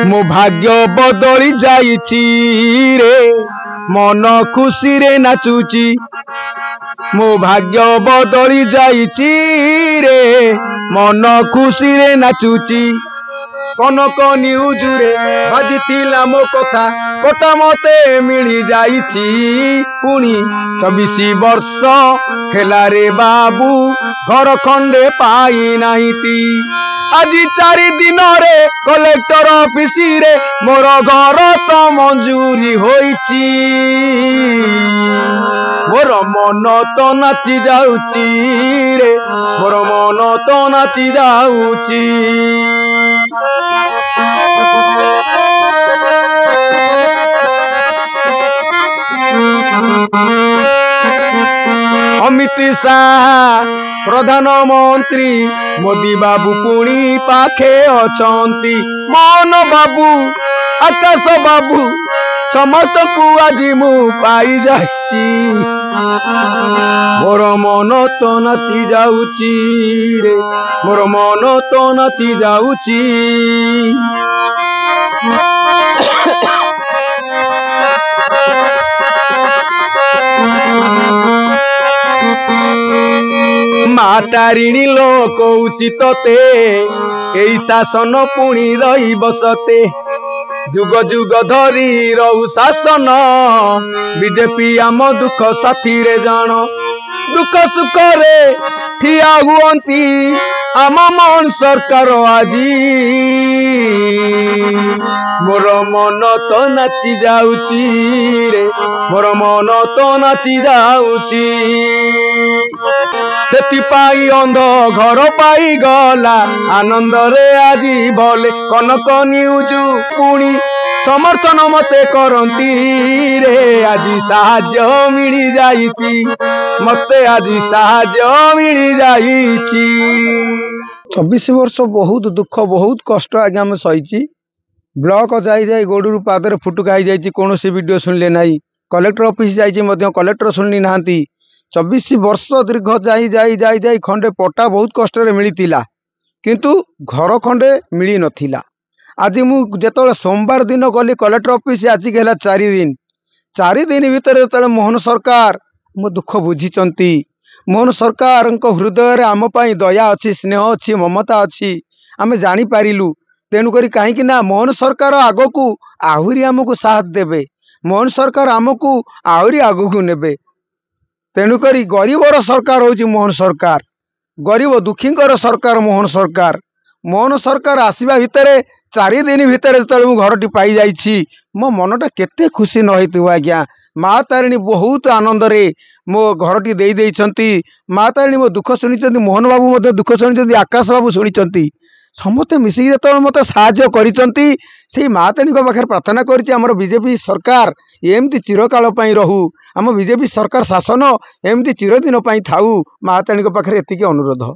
मो भाग्य बदली जाइची रे मन खुशी रे नाचुची मो भाग्य बदली जाइची रे मन खुशी रे नाचुची कनक न्यूज रे बाजिथिला मो कथा कोटा मते मिली जाइची पुणी 24 वर्ष हेला रे बाबू घर खंडे पाई नाहीटी आज 4 दिन रे कलेक्टर ऑफिस रे मोर घर तो मंजूरी होईची मोर मन तो नाची जाउची रे मोर मन तो नाची जाउची अमित शाह प्रधानमंत्री मोदी बाबू पुणी पाखे अछंती मोहन बाबू आकाश बाबू समस्त को आज मु पाई जाची मोर मन तो नाची जाउची रे मोर मन तो नाची जाउची मातारिणी लोक उचित एई शासन पुणी रही बसते जुग जुग धरी रहु शासन बीजेपी आम दुख साथी रे जान दुख सुख रे ठिया हुअंती आम मन सरकार आजी मोर मन तो नाची जाउची रे मोर मन तो नाची जाउची सेतिपाई अंध घर पाई गला आनंद रे आजी भले कनक न्यूज पुणी समर्थन मते करंती रे आजी साहाଯ୍ୟ मिली जाइची मते आजी साहाଯ୍ୟ मिली जाइची 24 वर्ष बहुत दुख बहुत कष्ट आगे आम सही ब्लॉक जाई जाई गोड़ू पादर फुटुका हो जाइए कौन वीडियो शुणिले ना कलेक्टर ऑफिस जाइए कलेक्टर शुणी ना 24 वर्ष दीर्घ जाई जाई जाई जाई खंडे पट्टा बहुत कष्ट मिलता किंतु घर खंडे मिली नथिला आज मुझे सोमवार दिन गली कलेक्टर ऑफिस आज के 4 दिन भितर जो मोहन सरकार मो दुख बुझी मोहन सरकार हृदय आम दया अच्छी स्नेह अच्छी ममता अच्छी आम जापारू तेणुक कहीं मोहन सरकार आग को आहरी आमको साथ देवे मोहन सरकार आमको आहरी आग को ने तेणुक गरीबर सरकार हूँ मोहन सरकार गरीब दुखींकर सरकार मोहन सरकार आसवा भितर 4 दिन भितर जो घर पाई जाइए मो मनटा केते खुशी न आज्ञा माँ तारिणी बहुत आनंद रे मो घर टी दे माँ तारिणी मो दुख शुणी मोहन बाबू दुख शुणी आकाश बाबू शुणी समस्ते मिसिक जो मत साहाଯ୍य कर माँ तारिणी पाखे प्रार्थना कर बीजेपी सरकार एमती चिरकाल रहू आम बीजेपी सरकार शासन एमती चिरदिन थाऊ माँ तारिणी पाखे एतिकी अनुरोध।